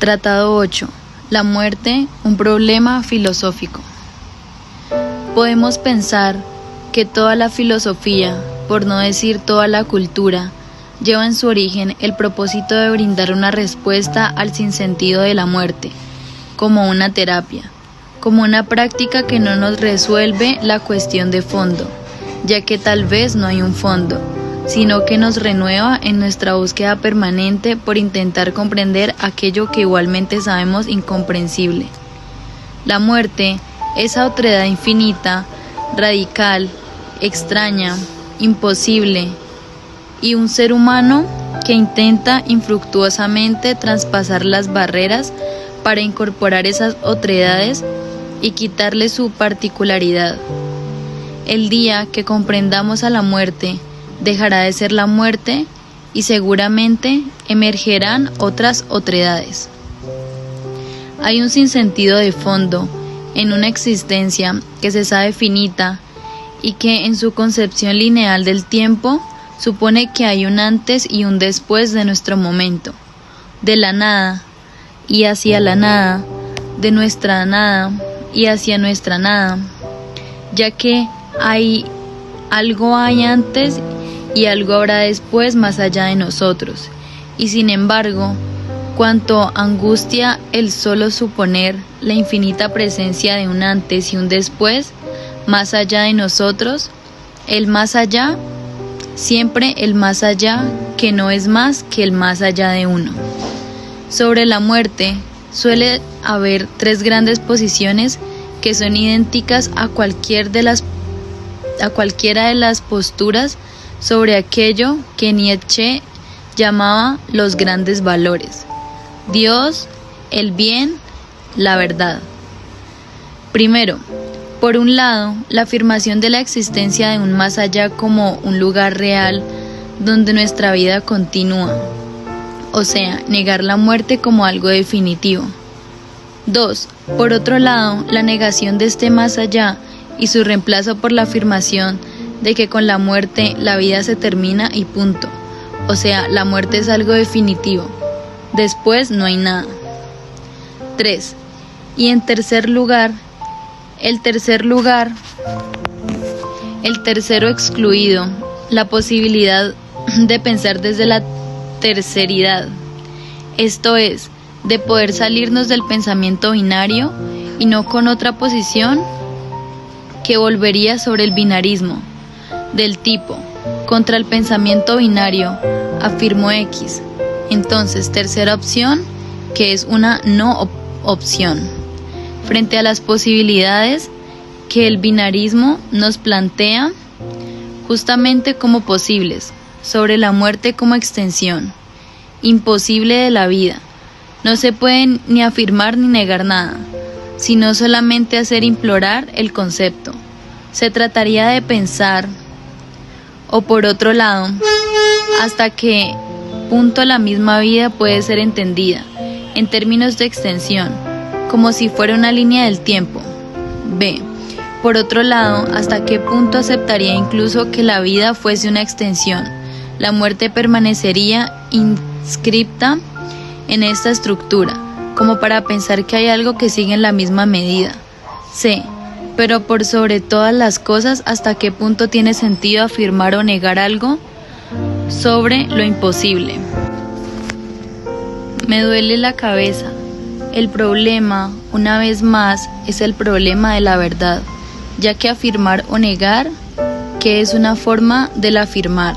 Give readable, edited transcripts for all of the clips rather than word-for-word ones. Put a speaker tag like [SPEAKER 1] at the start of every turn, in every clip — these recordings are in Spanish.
[SPEAKER 1] Tratado 8. La muerte, un problema filosófico. Podemos pensar que toda la filosofía, por no decir toda la cultura, lleva en su origen el propósito de brindar una respuesta al sinsentido de la muerte, como una terapia, como una práctica que no nos resuelve la cuestión de fondo, ya que tal vez no hay un fondo, sino que nos renueva en nuestra búsqueda permanente por intentar comprender aquello que igualmente sabemos incomprensible. La muerte, esa otredad infinita, radical, extraña, imposible, y un ser humano que intenta infructuosamente traspasar las barreras para incorporar esas otredades y quitarle su particularidad. El día que comprendamos a la muerte, dejará de ser la muerte y seguramente emergerán otras otredades. Hay un sinsentido de fondo en una existencia que se sabe finita y que en su concepción lineal del tiempo supone que hay un antes y un después de nuestro momento, de la nada y hacia la nada, de nuestra nada y hacia nuestra nada, ya que algo hay antes y algo habrá después más allá de nosotros, y sin embargo, cuanto angustia el solo suponer la infinita presencia de un antes y un después, más allá de nosotros, el más allá, siempre el más allá, que no es más que el más allá de uno. Sobre la muerte, suele haber tres grandes posiciones que son idénticas a cualquiera de las posturas sobre aquello que Nietzsche llamaba los grandes valores: Dios, el bien, la verdad. Primero, por un lado, la afirmación de la existencia de un más allá como un lugar real donde nuestra vida continúa, o sea, negar la muerte como algo definitivo. 2. Por otro lado, la negación de este más allá y su reemplazo por la afirmación de que con la muerte la vida se termina y punto, o sea, la muerte es algo definitivo, después no hay nada. 3. Y en tercer lugar, el tercero excluido, la posibilidad de pensar desde la terceridad, esto es, de poder salirnos del pensamiento binario y no con otra posición que volvería sobre el binarismo, del tipo, contra el pensamiento binario, afirmo X. Entonces, tercera opción, que es una no opción, frente a las posibilidades que el binarismo nos plantea justamente como posibles, sobre la muerte como extensión, imposible de la vida. No se puede ni afirmar ni negar nada, sino solamente hacer implorar el concepto. Se trataría de pensar, o por otro lado, hasta qué punto la misma vida puede ser entendida, en términos de extensión, como si fuera una línea del tiempo. B. Por otro lado, hasta qué punto aceptaría incluso que la vida fuese una extensión. La muerte permanecería inscripta en esta estructura, como para pensar que hay algo que sigue en la misma medida. C. Pero por sobre todas las cosas, ¿hasta qué punto tiene sentido afirmar o negar algo sobre lo imposible? Me duele la cabeza. El problema, una vez más, es el problema de la verdad, ya que afirmar o negar, ¿qué es una forma del afirmar?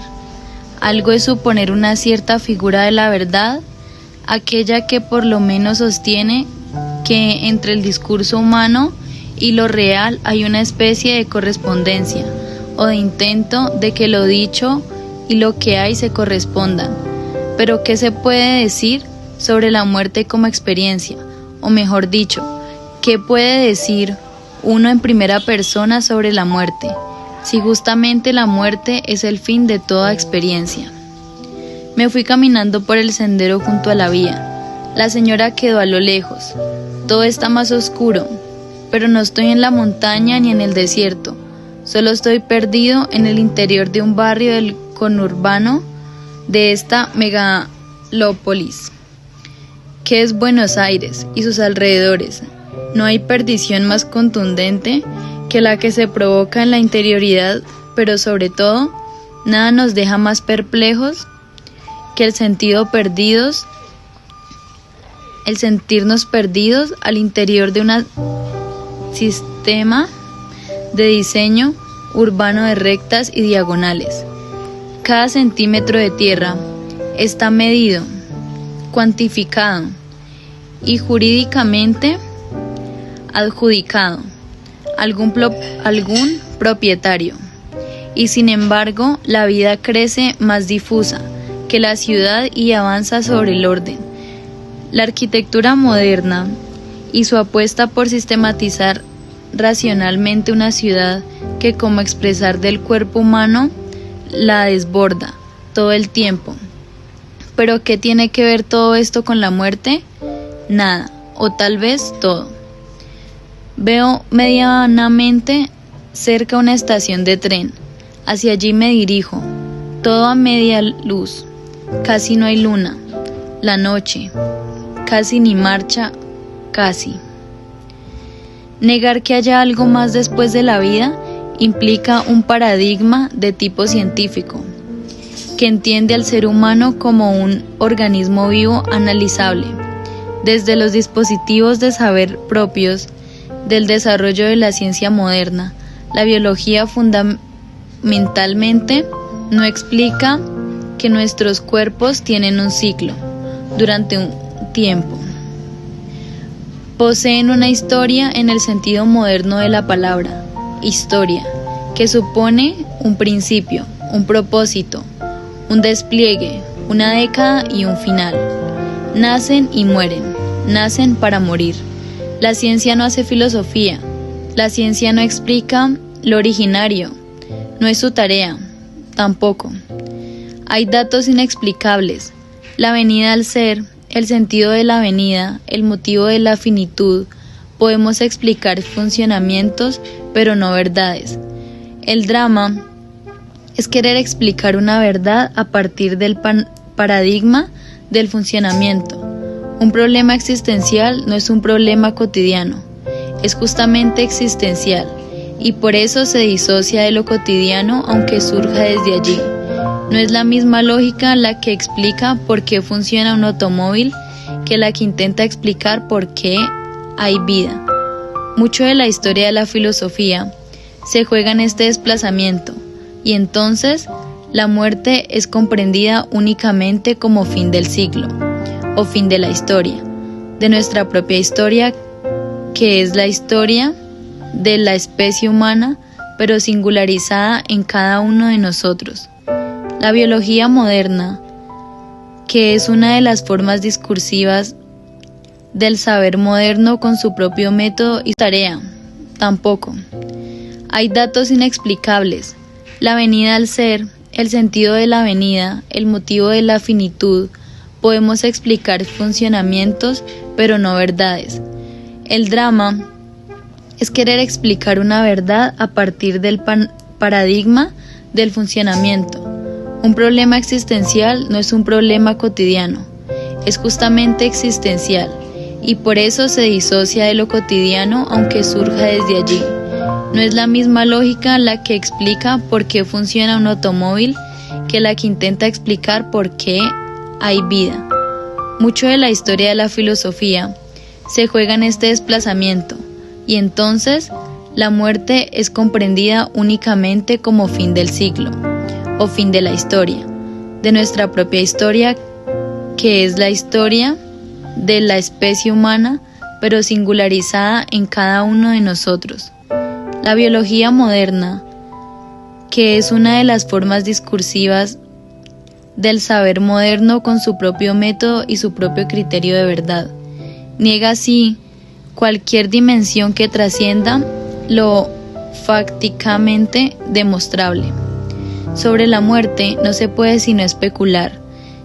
[SPEAKER 1] Algo es suponer una cierta figura de la verdad, aquella que por lo menos sostiene que entre el discurso humano y lo real hay una especie de correspondencia, o de intento de que lo dicho y lo que hay se correspondan. Pero ¿qué se puede decir sobre la muerte como experiencia? O mejor dicho, ¿qué puede decir uno en primera persona sobre la muerte, si justamente la muerte es el fin de toda experiencia? Me fui caminando por el sendero junto a la vía. La señora quedó a lo lejos. Todo está más oscuro, pero no estoy en la montaña ni en el desierto. Solo estoy perdido en el interior de un barrio del conurbano de esta megalópolis. ¿Qué es Buenos Aires y sus alrededores? No hay perdición más contundente que la que se provoca en la interioridad, pero sobre todo, nada nos deja más perplejos que el sentirnos perdidos al interior de un sistema de diseño urbano de rectas y diagonales. Cada centímetro de tierra está medido, cuantificado y jurídicamente adjudicado a algún propietario. Y sin embargo, la vida crece más difusa que la ciudad y avanza sobre el orden. La arquitectura moderna y su apuesta por sistematizar racionalmente una ciudad que, como expresar del cuerpo humano, la desborda todo el tiempo. ¿Pero qué tiene que ver todo esto con la muerte? Nada, o tal vez todo. Veo medianamente cerca una estación de tren. Hacia allí me dirijo, todo a media luz. Casi no hay luna. La noche, casi ni marcha, casi. Negar que haya algo más después de la vida implica un paradigma de tipo científico, que entiende al ser humano como un organismo vivo analizable, desde los dispositivos de saber propios del desarrollo de la ciencia moderna. La biología fundamentalmente no explica que nuestros cuerpos tienen un ciclo durante un tiempo. Poseen una historia en el sentido moderno de la palabra, historia, que supone un principio, un propósito, un despliegue, una década y un final. Nacen y mueren, nacen para morir. La ciencia no hace filosofía, la ciencia no explica lo originario, no es su tarea, tampoco. Hay datos inexplicables, la venida al ser, el sentido de la venida, el motivo de la finitud. Podemos explicar funcionamientos, pero no verdades. El drama es querer explicar una verdad a partir del paradigma del funcionamiento. Un problema existencial no es un problema cotidiano, es justamente existencial, y por eso se disocia de lo cotidiano aunque surja desde allí. No es la misma lógica la que explica por qué funciona un automóvil que la que intenta explicar por qué hay vida. Mucho de la historia de la filosofía se juega en este desplazamiento, y entonces la muerte es comprendida únicamente como fin del siglo, o fin de la historia, de nuestra propia historia, que es la historia de la especie humana, pero singularizada en cada uno de nosotros. La biología moderna, que es una de las formas discursivas del saber moderno con su propio método y tarea, tampoco. Hay datos inexplicables, la venida al ser, el sentido de la venida, el motivo de la finitud. Podemos explicar funcionamientos, pero no verdades. El drama es querer explicar una verdad a partir del paradigma del funcionamiento. Un problema existencial no es un problema cotidiano, es justamente existencial, y por eso se disocia de lo cotidiano aunque surja desde allí. No es la misma lógica la que explica por qué funciona un automóvil que la que intenta explicar por qué hay vida. Mucho de la historia de la filosofía se juega en este desplazamiento, y entonces la muerte es comprendida únicamente como fin del siglo, o fin de la historia, de nuestra propia historia, que es la historia de la especie humana, pero singularizada en cada uno de nosotros. La biología moderna, que es una de las formas discursivas del saber moderno con su propio método y su propio criterio de verdad, niega así cualquier dimensión que trascienda lo fácticamente demostrable. Sobre la muerte no se puede sino especular,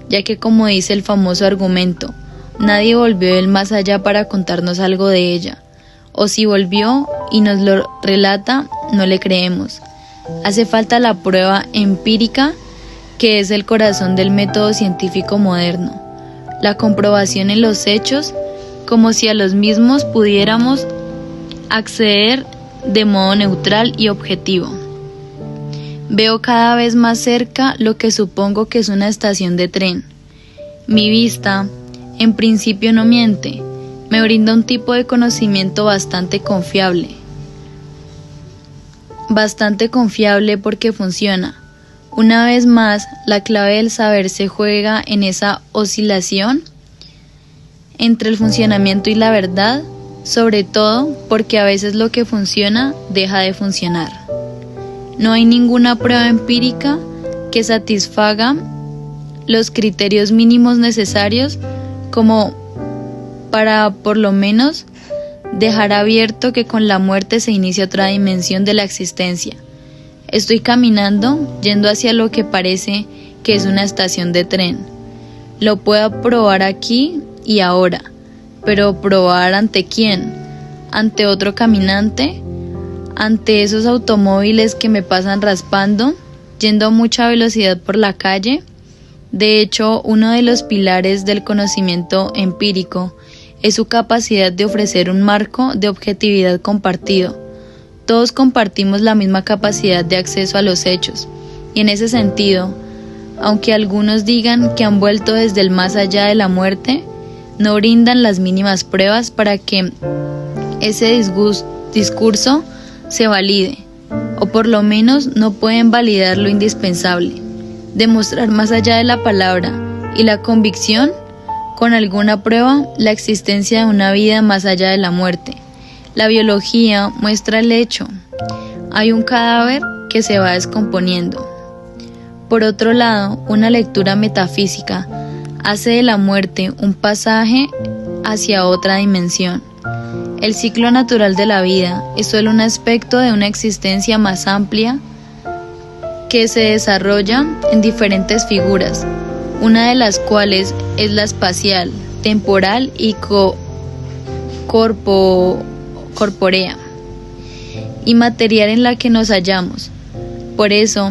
[SPEAKER 1] ya que, como dice el famoso argumento, nadie volvió del más allá para contarnos algo de ella, o si volvió y nos lo relata, no le creemos. Hace falta la prueba empírica, que es el corazón del método científico moderno. la comprobación en los hechos, como si a los mismos pudiéramos acceder de modo neutral y objetivo. Veo cada vez más cerca lo que supongo que es una estación de tren. Mi vista, en principio, no miente, me brinda un tipo de conocimiento bastante confiable porque funciona. Una vez más, la clave del saber se juega en esa oscilación entre el funcionamiento y la verdad, sobre todo porque a veces lo que funciona deja de funcionar. No hay ninguna prueba empírica que satisfaga los criterios mínimos necesarios como para, por lo menos, dejar abierto que con la muerte se inicia otra dimensión de la existencia. Estoy caminando, yendo hacia lo que parece que es una estación de tren. Lo puedo probar aquí y ahora, pero ¿probar ante quién? ¿Ante otro caminante? ¿Ante esos automóviles que me pasan raspando, yendo a mucha velocidad por la calle? De hecho, uno de los pilares del conocimiento empírico es su capacidad de ofrecer un marco de objetividad compartido. Todos compartimos la misma capacidad de acceso a los hechos, y en ese sentido, aunque algunos digan que han vuelto desde el más allá de la muerte, no brindan las mínimas pruebas para que ese discurso se valide, o por lo menos no pueden validar lo indispensable, demostrar más allá de la palabra y la convicción, con alguna prueba, la existencia de una vida más allá de la muerte. La biología muestra el hecho. Hay un cadáver que se va descomponiendo. Por otro lado, una lectura metafísica hace de la muerte un pasaje hacia otra dimensión. El ciclo natural de la vida es solo un aspecto de una existencia más amplia que se desarrolla en diferentes figuras, una de las cuales es la espacial, temporal y corpórea y material en la que nos hallamos. Por eso,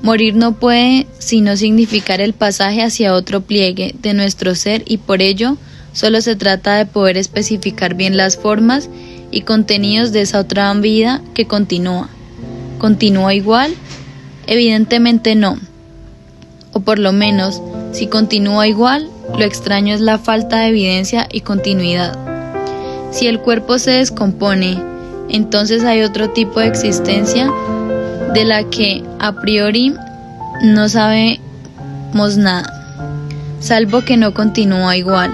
[SPEAKER 1] morir no puede sino significar el pasaje hacia otro pliegue de nuestro ser, y por ello solo se trata de poder especificar bien las formas y contenidos de esa otra vida que continúa. ¿Continúa igual? Evidentemente no. O por lo menos, si continúa igual, lo extraño es la falta de evidencia y continuidad. Si el cuerpo se descompone, entonces hay otro tipo de existencia de la que a priori no sabemos nada, salvo que no continúa igual,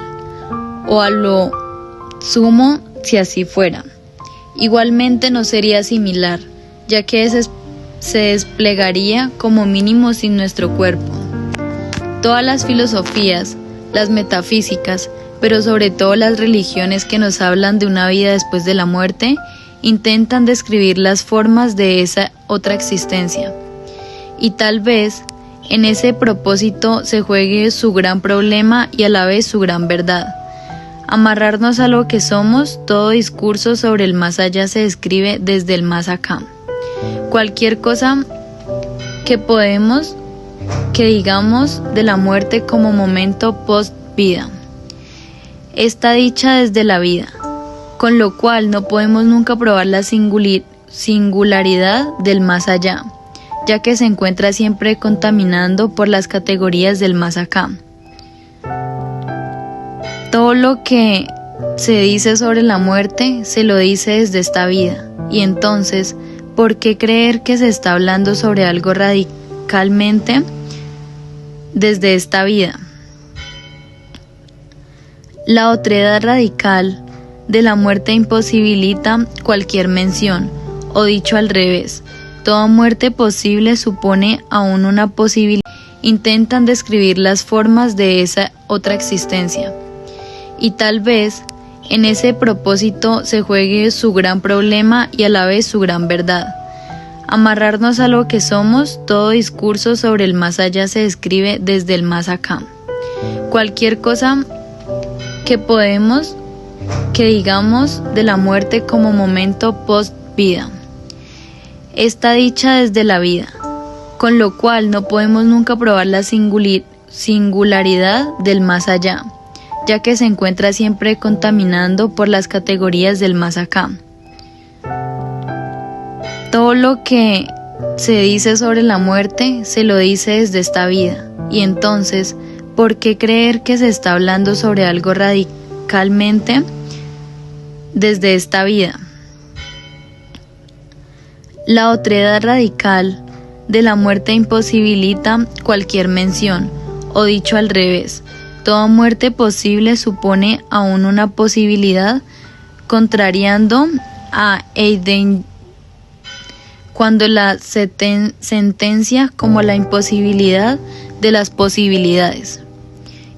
[SPEAKER 1] o a lo sumo si así fuera. Igualmente no sería similar, ya que se desplegaría como mínimo sin nuestro cuerpo. Todas las filosofías, las metafísicas, pero sobre todo las religiones que nos hablan de una vida después de la muerte, intentan describir las formas de esa otra existencia. Y tal vez en ese propósito se juegue su gran problema y a la vez su gran verdad. Amarrarnos a lo que somos, todo discurso sobre el más allá se describe desde el más acá. Cualquier cosa que digamos de la muerte como momento post-vida, está dicha desde la vida, con lo cual no podemos nunca probar la singularidad del más allá, ya que se encuentra siempre contaminando por las categorías del más acá. Todo lo que se dice sobre la muerte se lo dice desde esta vida, y entonces, ¿por qué creer que se está hablando sobre algo radicalmente desde esta vida? La otredad radical de la muerte imposibilita cualquier mención, o dicho al revés, toda muerte posible supone aún una posibilidad. Intentan describir las formas de esa otra existencia. Y tal vez en ese propósito se juegue su gran problema y a la vez su gran verdad. Amarrarnos a lo que somos, todo discurso sobre el más allá se describe desde el más acá. Cualquier cosa que digamos de la muerte como momento post-vida, está dicha desde la vida, con lo cual no podemos nunca probar la singularidad del más allá, ya que se encuentra siempre contaminando por las categorías del más acá. Todo lo que se dice sobre la muerte se lo dice desde esta vida, y entonces, ¿por qué creer que se está hablando sobre algo radicalmente desde esta vida? La otredad radical de la muerte imposibilita cualquier mención, o dicho al revés, toda muerte posible supone aún una posibilidad, contrariando a Heidegger cuando la sentencia como la imposibilidad de las posibilidades.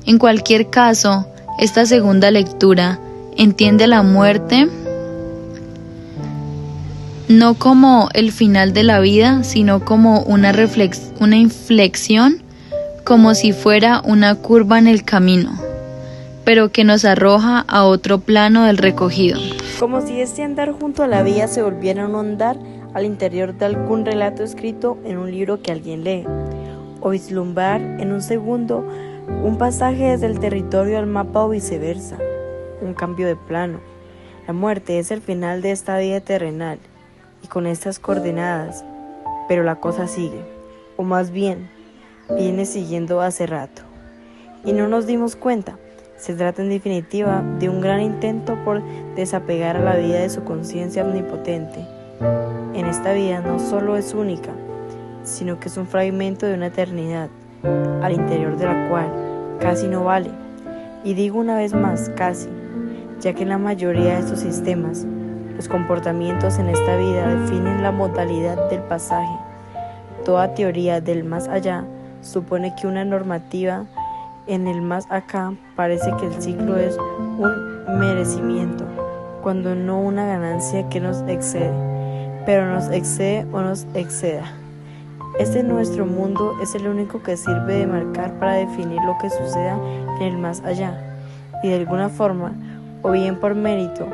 [SPEAKER 1] En cualquier caso, esta segunda lectura entiende la muerte no como el final de la vida, sino como una inflexión, como si fuera una curva en el camino, pero que nos arroja a otro plano del recogido.
[SPEAKER 2] Como si este andar junto a la vía se volviera un andar al interior de algún relato escrito en un libro que alguien lee, o vislumbrar en un segundo un pasaje desde el territorio al mapa o viceversa, un cambio de plano. La muerte es el final de esta vida terrenal, y con estas coordenadas, pero la cosa sigue, o más bien, viene siguiendo hace rato, y no nos dimos cuenta. Se trata en definitiva de un gran intento por desapegar a la vida de su conciencia omnipotente. En esta vida no solo es única, sino que es un fragmento de una eternidad, al interior de la cual casi no vale, y digo una vez más casi, ya que en la mayoría de estos sistemas, los comportamientos en esta vida definen la modalidad del pasaje. Toda teoría del más allá supone que una normativa en el más acá parece que el ciclo es un merecimiento, cuando no una ganancia que nos excede, pero nos excede o nos exceda. Este nuestro mundo es el único que sirve de marcar para definir lo que suceda en el más allá, y de alguna forma, o bien por mérito,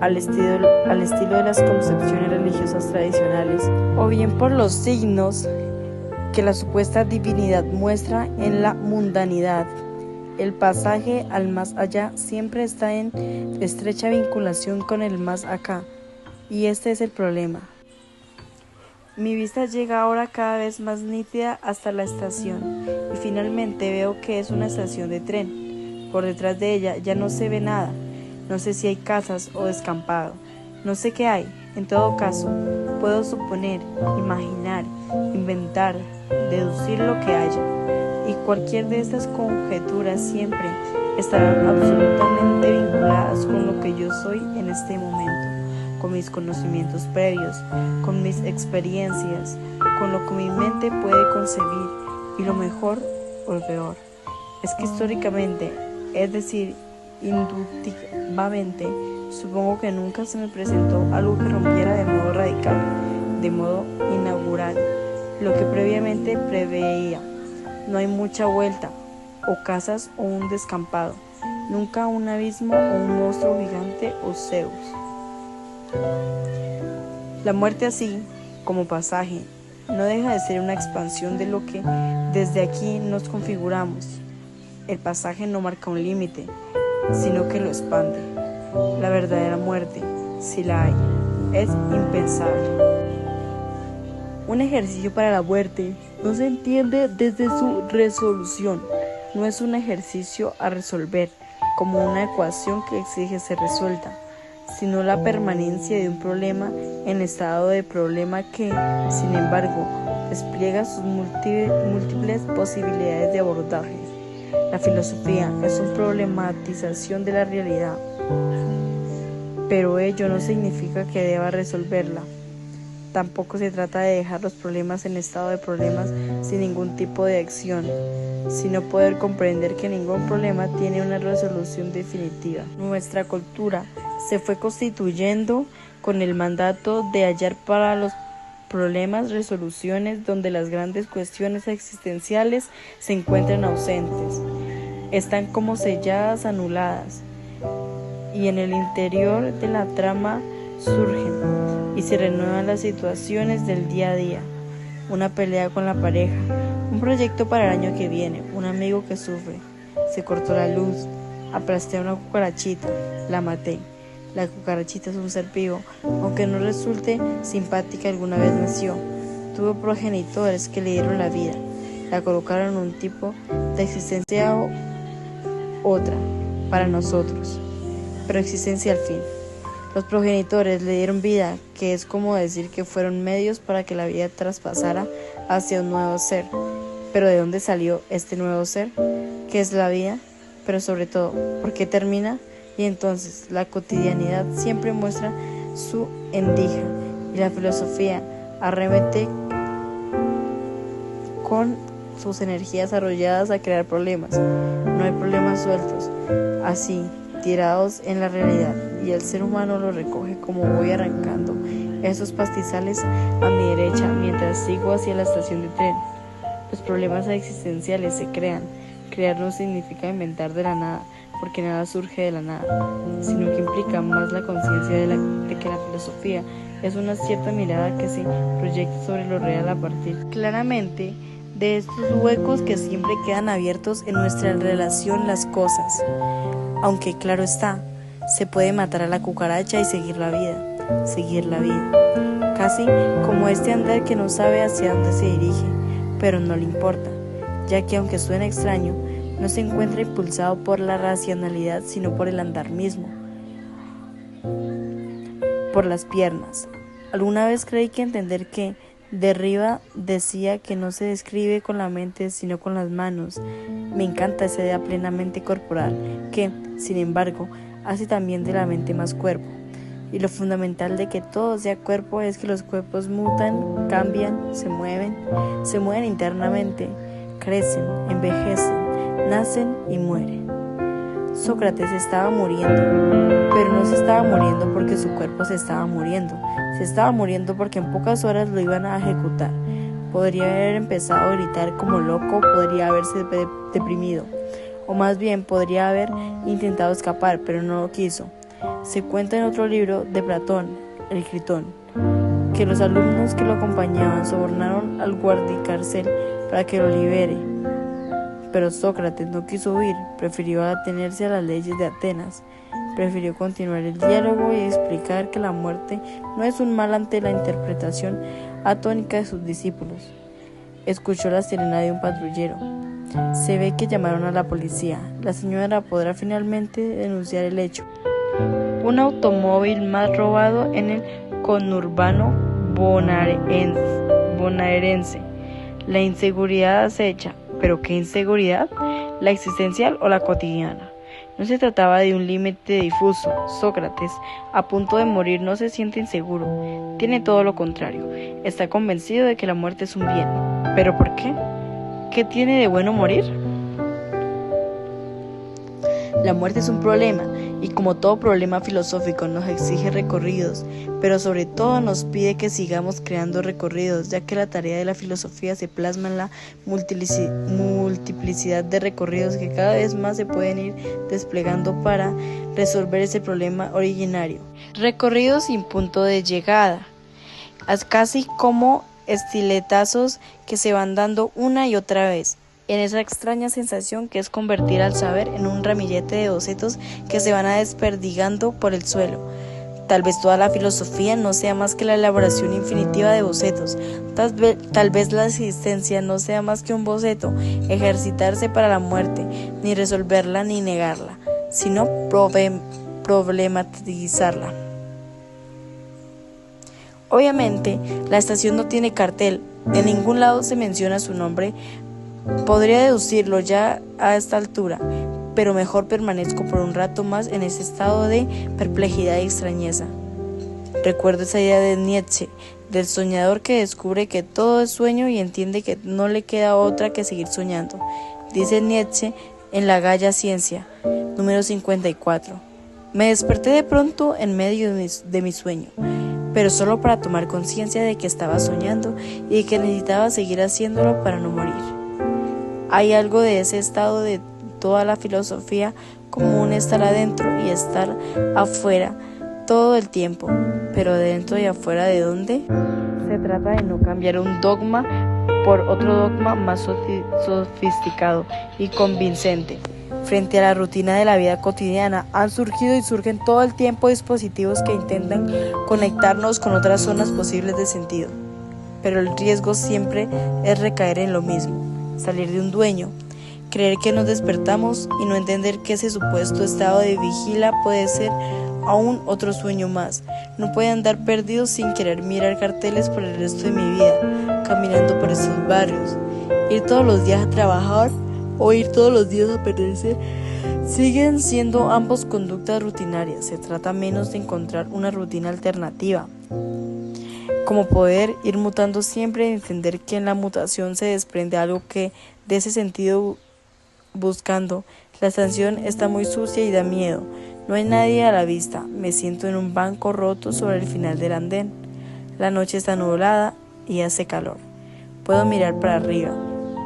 [SPEAKER 2] al estilo de las concepciones religiosas tradicionales, o bien por los signos que la supuesta divinidad muestra en la mundanidad. El pasaje al más allá siempre está en estrecha vinculación con el más acá, y este es el problema. Mi vista llega ahora cada vez más nítida hasta la estación, y finalmente veo que es una estación de tren. Por detrás de ella ya no se ve nada, no sé si hay casas o descampado, no sé qué hay. En todo caso, puedo suponer, imaginar, inventar, deducir lo que haya, y cualquier de estas conjeturas siempre estarán absolutamente vinculadas con lo que yo soy en este momento, con mis conocimientos previos, con mis experiencias, con lo que mi mente puede concebir, y lo mejor o lo peor es que históricamente, es decir, inductivamente, supongo que nunca se me presentó algo que rompiera de modo radical, de modo inaugural, lo que previamente preveía. No hay mucha vuelta, o casas o un descampado, nunca un abismo o un monstruo gigante o Zeus. La muerte así, como pasaje, no deja de ser una expansión de lo que desde aquí nos configuramos. El pasaje no marca un límite, sino que lo expande. La verdadera muerte, si la hay, es impensable. Un ejercicio para la muerte no se entiende desde su resolución. No es un ejercicio a resolver como una ecuación que exige ser resuelta, sino la permanencia de un problema en estado de problema que, sin embargo, despliega sus múltiples posibilidades de abordaje. La filosofía es una problematización de la realidad, pero ello no significa que deba resolverla. Tampoco se trata de dejar los problemas en estado de problemas sin ningún tipo de acción, sino poder comprender que ningún problema tiene una resolución definitiva. Nuestra cultura se fue constituyendo con el mandato de hallar para los problemas resoluciones donde las grandes cuestiones existenciales se encuentran ausentes, están como selladas, anuladas, y en el interior de la trama surgen y se renuevan las situaciones del día a día, una pelea con la pareja, un proyecto para el año que viene, un amigo que sufre, se cortó la luz, Aplasté a una cucarachita, la maté. La cucarachita es un ser vivo, aunque no resulte simpática, alguna vez nació. Tuvo progenitores que le dieron la vida, la colocaron en un tipo de existencia o otra, para nosotros, pero existencia al fin. Los progenitores le dieron vida, que es como decir que fueron medios para que la vida traspasara hacia un nuevo ser. Pero ¿de dónde salió este nuevo ser? ¿Qué es la vida? Pero sobre todo, ¿por qué termina? Y entonces la cotidianidad siempre muestra su endija y la filosofía arremete con sus energías arrolladas a crear problemas. No hay problemas sueltos, así, tirados en la realidad, y el ser humano los recoge como voy arrancando esos pastizales a mi derecha mientras sigo hacia la estación de tren. Los problemas existenciales se crean. Crear no significa inventar de la nada, porque nada surge de la nada, sino que implica más la conciencia de que la filosofía es una cierta mirada que se proyecta sobre lo real a partir claramente de estos huecos que siempre quedan abiertos en nuestra relación las cosas. Aunque claro está, se puede matar a la cucaracha y seguir la vida, casi como este andar que no sabe hacia dónde se dirige, pero no le importa, ya que aunque suene extraño, no se encuentra impulsado por la racionalidad, sino por el andar mismo, por las piernas. Alguna vez creí que entender que Derrida decía que no se describe con la mente, sino con las manos. Me encanta esa idea plenamente corporal, que, sin embargo, hace también de la mente más cuerpo. Y lo fundamental de que todo sea cuerpo es que los cuerpos mutan, cambian, se mueven internamente, crecen, envejecen, nacen y mueren. Sócrates estaba muriendo, pero no se estaba muriendo porque su cuerpo se estaba muriendo porque en pocas horas lo iban a ejecutar. Podría haber empezado a gritar como loco, podría haberse deprimido, o más bien podría haber intentado escapar, pero no lo quiso. Se cuenta en otro libro de Platón, el Critón, que los alumnos que lo acompañaban sobornaron al guardiacárcel para que lo libere. Pero Sócrates no quiso huir, prefirió atenerse a las leyes de Atenas, prefirió continuar el diálogo y explicar que la muerte no es un mal ante la interpretación atónica de sus discípulos. Escuchó la sirena de un patrullero. Se ve que llamaron a la policía. La señora podrá finalmente denunciar el hecho. Un automóvil más robado en el conurbano bonaerense. La inseguridad acecha. ¿Pero qué inseguridad? ¿La existencial o la cotidiana? No se trataba de un límite difuso. Sócrates, a punto de morir, no se siente inseguro. Tiene todo lo contrario. Está convencido de que la muerte es un bien. ¿Pero por qué? ¿Qué tiene de bueno morir? La muerte es un problema, y como todo problema filosófico nos exige recorridos, pero sobre todo nos pide que sigamos creando recorridos, ya que la tarea de la filosofía se plasma en la multiplicidad de recorridos que cada vez más se pueden ir desplegando para resolver ese problema originario. Recorridos sin punto de llegada, casi como estiletazos que se van dando una y otra vez, en esa extraña sensación que es convertir al saber en un ramillete de bocetos que se van desperdigando por el suelo. Tal vez toda la filosofía no sea más que la elaboración infinitiva de bocetos, tal vez la existencia no sea más que un boceto, ejercitarse para la muerte, ni resolverla ni negarla, sino problematizarla. Obviamente, la estación no tiene cartel, en ningún lado se menciona su nombre. Podría deducirlo ya a esta altura, pero mejor permanezco por un rato más en ese estado de perplejidad y extrañeza. Recuerdo esa idea de Nietzsche, del soñador que descubre que todo es sueño y entiende que no le queda otra que seguir soñando. Dice Nietzsche en La Gaya Ciencia, número 54. Me desperté de pronto en medio de mi sueño, pero solo para tomar conciencia de que estaba soñando y de que necesitaba seguir haciéndolo para no morir. Hay algo de ese estado de toda la filosofía, como un estar adentro y estar afuera todo el tiempo, pero dentro y afuera ¿de dónde? Se trata de no cambiar un dogma por otro dogma más sofisticado y convincente. Frente a la rutina de la vida cotidiana, han surgido y surgen todo el tiempo dispositivos que intentan conectarnos con otras zonas posibles de sentido. Pero el riesgo siempre es recaer en lo mismo, salir de un dueño, creer que nos despertamos y no entender que ese supuesto estado de vigilia puede ser aún otro sueño más. No puede andar perdido sin querer mirar carteles por el resto de mi vida, caminando por estos barrios, ir todos los días a trabajar o ir todos los días a perderse. Siguen siendo ambos conductas rutinarias. Se trata menos de encontrar una rutina alternativa, como poder ir mutando siempre y entender que en la mutación se desprende algo que de ese sentido buscando. La estación está muy sucia y da miedo. No hay nadie a la vista. Me siento en un banco roto sobre el final del andén. La noche está nublada y hace calor. Puedo mirar para arriba,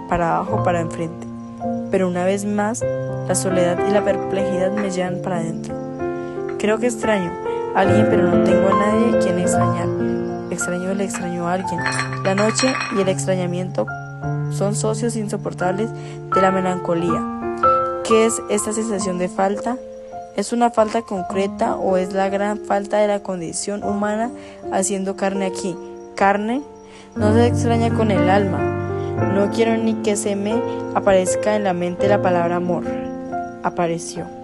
[SPEAKER 2] para abajo, para enfrente. Pero una vez más, la soledad y la perplejidad me llevan para adentro. Creo que extraño a alguien, pero no tengo a nadie a quien extrañar. Extraño a alguien. La noche y el extrañamiento son socios insoportables de la melancolía. ¿Qué es esta sensación de falta? ¿Es una falta concreta o es la gran falta de la condición humana haciendo carne aquí? ¿Carne? No se extraña con el alma. No quiero ni que se me aparezca en la mente la palabra amor. Apareció.